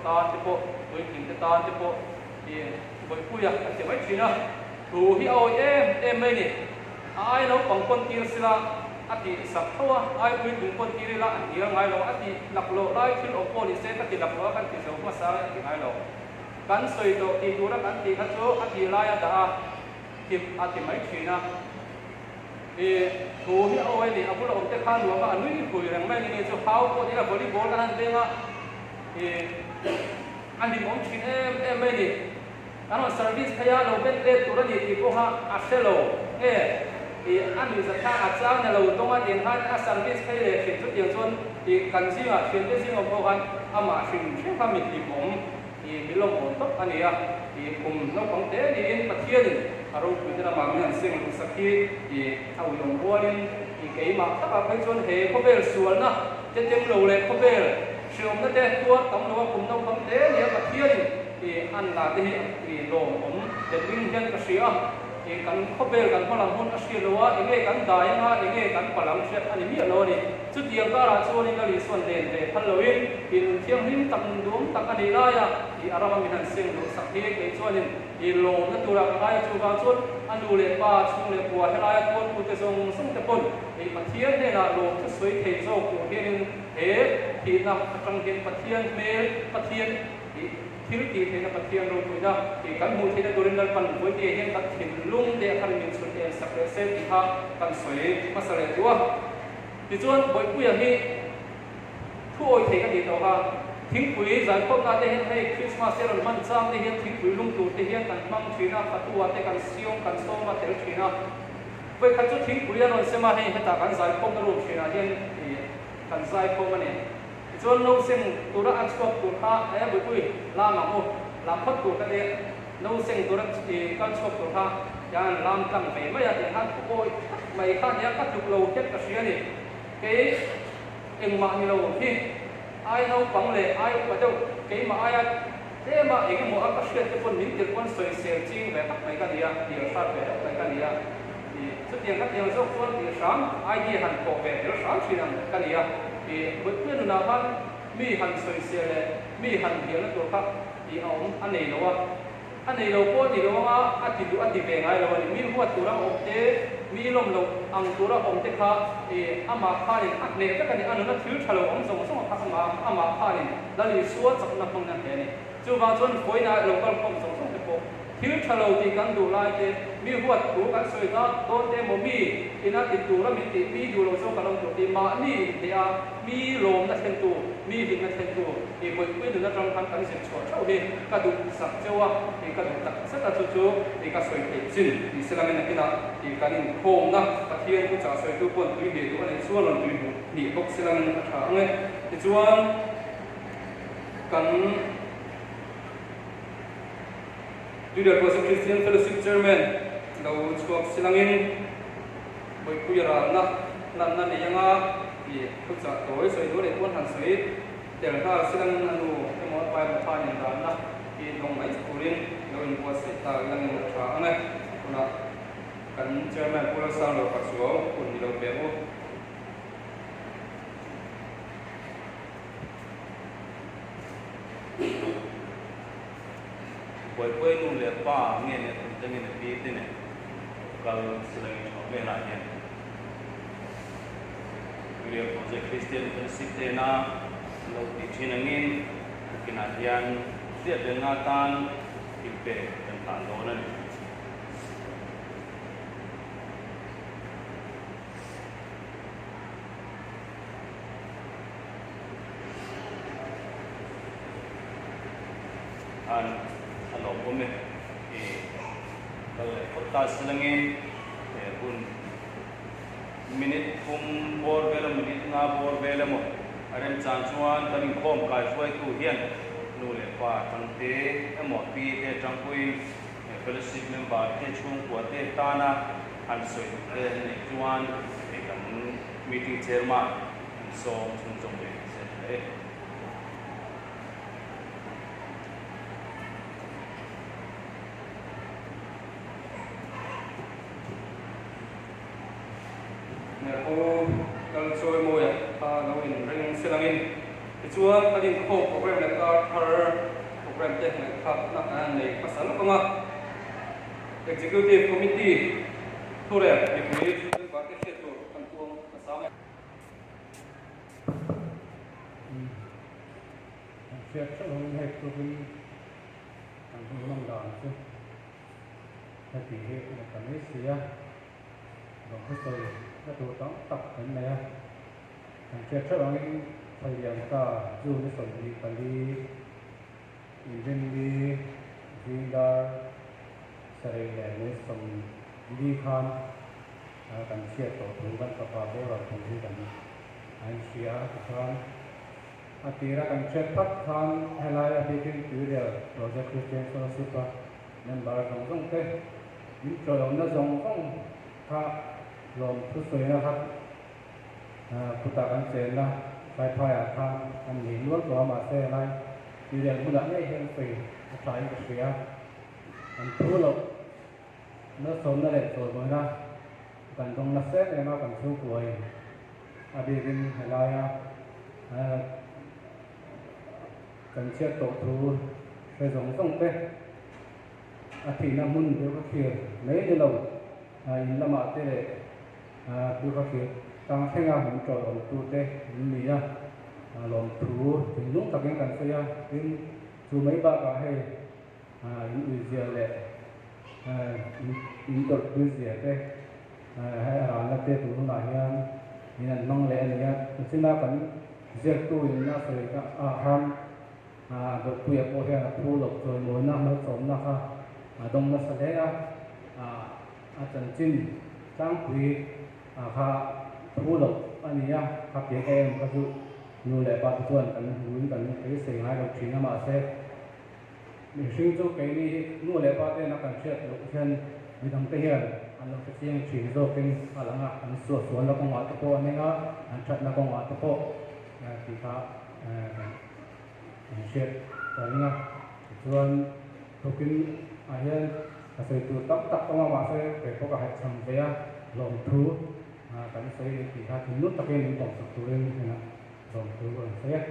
ta te po boi king te ta te po i boi puya te mai thina tu hi au em mai ni ai lo pang kon tir sila ati sak thawa ai boi dung kon tir la an hiang ai lo ati lak lo lai thil o poli se ta ti lak lo kan ti zo ma sa ti ai lo kan soi to ti tu ra kan ti kha cho ati la ya da ti ati mai thina thu hi au ai ni abu lo te khan lo ma anui pui rang mai ni chu hau ko ni la volleyball kan han tenga ani mong chin em mai ni ano service khaya lo ben le tu ra ni ti ko ha aselo nge ani za tha a chang na lo tonga den han a service khai le khin chu tiang chon kan ji a thien te jing o han ama hrin theng kha mi ti bom mi lo on top ani a kum no pang te ni in pathian aro putera mangyan sing lu sakhi au yong boalin ke ma ta ba chon he ko bel sual na te tem lo le ko bel siom na te tua tam lo kum no pang te ni pathian an la te hi lo om te ding hian ka sia kan ko bel kan phalam hon a sia lo a enge kan dai nga enge kan palam set ani mi lo ni chu tiang ka ra chu ni ka li son den ve phal lo in thiang him tam dum tak ani la ya arama min han sing lu sakhi ke chuanin lo na tura kai chu ga chun anu le pa chung le bua helai kon pu te song sung te pon pathian ne na lo chu soi thei zo ku hin he ti na tang hin pathian me pathian thil ti the na pathian ro tu da kan mu the na durin dal pan voi te hen tak thin lung de khar min chun te sak le se ti ha kan soi masale tua ti chuan boi pu ya hi thu oi the ka ti to ha thing pui zai khop na te hen hei Christmas seron man chang te hen thing pui lung tu te hen kan mang thina fatua te kan siong kan so ma tel thina voi kha chu thing pui anon sema hei heta kan zai khop na ru thina hen kan zai khop ma ne chon no sing tu ra an stop tu kha ai bui pui la ma mo la phot tu ka de no sing tu ra kan stop tu kha yan lam tam ve ma ya te han oi mai kha ya ka tu lo ket ka sia ni ke eng ma ni lo hi ai nấu bằng lệ ai bắt đầu cái mà ai thế mà cái mùa ác sẽ cái phần những cái con sợi sợi chim về các mấy cái gì thì phát về các mấy cái gì thì xuất hiện các điều dốc con thì sáng ai đi hành cổ về thì sáng chỉ là cái gì thì bất cứ nào mà mi hành sợi sợi lệ mi hành điều nóตัวkhác thì ông anh này đâu anh này đâu có thì đâu mà anh thì về ngay rồi mi huatตัวเราông thếมีลมลงอังตัวเราอมเตค่ะอามาพานิอักเนก็กันอันนั้นถือฉลองส่งพักมาอามาพานิแล้วนี่สวดสักนักพงนั่นเองจู่บางส่วนฝอยน่ะลงก็พงส่งไปพบถือฉลองที่กันดูไล่เจมีหัวตัวกันสวยนะโดนเตมมีอินักติดตัวแล้วมีดูลงส่งกันลงตัวที่มานี่เดียมีลมนั่นเองตัวมีหินนั่นเองตัวที่บนพื้นนั่นตรงทางกันเสียชัวร์เท่านี้ก็ดูสักเจ้าว่าที่ก็ดูตักสักจู่ที่ก็สวยเป็นจริงที่สลามินกินที่กันโคมนะปะเทียนผู้จ่าสวยทุกคนตุยเดียวอันนี้ส่วนเราตุยบุนี่พวกสลามินทางเนี่ยที่ส่วนกันดูเดี๋ยวพอสักคริสเตียนเฟลซิปเจอร์แมนเราช่วยสลามินไปคุยกันนะนั่นนี่ยังอ่ะที่ผู้จ่าตัวสวยตัวเด็กคนหันสวยแต่ถ้าสลามินอันนู้นมอไปมาทานอย่างนั้นนะที่ตรงไหนสุรินเราอินวัวสิตาลังทางเนี่ยนะกันเจอแม่ผู้รักษาเราปัสสาวะคนที่เราเบี้ยวบ่อยๆนู่นเลยป้าเงี้ยเนี่ยจะเงี้ยปีติเนี่ยก็สิ่งที่เขาเป็นอะไรเนี่ยเรียกว่าคริสเตียนเป็นสิทธิ์นะเราติดชินเงินกินอาหารเสียเดินงานตันกินเป็ดเป็นตานโดนั่นอันหลงผมเนี่ยก็เลยพอตัดสินเงินคุณมินิคุมบอร์เวลมินิงาบอร์เวลหมดอะไรจางชวนตอนนี้ข้อมกายช่วยตู้เฮียนนู่นเลยว่าทั้งเตะหมดปีเตะจังคุยเฟลซิปเมมบาร์เตะช่วงหัวเตะตานะอันสวยเตะในจวนเตะกันมีติ้งเชอร์มาส่งชุนจงเลยเสร็จเลยเราช่วยมวยเราเห็นเรื่องเซลังอินช่วยประเด็นโคก program là có program tên là khắp là này phát sản lúc mà executive committee thu đẹp để quý có cái chế độ phân công và sáu này việc cho ông hay tôi cũng làm không làm đòn chứ hay thì hệ là cả mấy xí á rồi cái tôi cái tôi đó tập cái này việc cho ông thời điểm ta dù như phần gì phần đi even đi ra sẽ là những phần đi khan cần chia tổ thủ văn tập vào bộ rồi cùng đi cần anh chia khan tira kan check pat khan helai a bikin turia project Christian Fellowship member jong jong te min cho yong na jong jong kha lom thu soi na kha puta kan chen na sai phai a kha an ni luan lo ma se lai turia mun da nei hen sei sai ka sia an thu lo na som na le so mo na kan dong na se ne ma kan thu kuai a bikin helai a cần chia tổ thu phải giống giống thế thì năm mun đều có kia mấy cái lâu in là mà thế này đều có kia tăng thêm là mình cho làm tu thế mình nhá làm thu thì lúc tập cái cần phải in chú mấy ba cái hay in uy dìa lệ in tổ uy dìa thế hay là thế tu nó lại in là nông lệ này xin là cần dìa tu in là phải ham được quyền của hệ thu lộc rồi mỗi năm nó sống nó ha đông nó sẽ đấy trần trinh trang quý ha thu lộc anh ấy học tiếng em các thứ nhiều lệ bạn tuần cần hướng cần cái sự hai đồng chí nó mà sẽ mình sinh cho cái đi nhiều lệ bạn đây nó cần chuyện lục chân vì thằng tây hiền anh nó sẽ riêng chỉ cho cái là anh sửa xuống nó không hóa tập bộ anh ấy anh chặt nó không hóa tập bộ thì ta chuyện cái này rồi tôi kinh anh em sẽ từ tập trong mà sẽ phải có cả hệ thống về lòng thu cái sẽ thì ta thì nút tập cái những tổng số lên này lòng thu rồi sẽ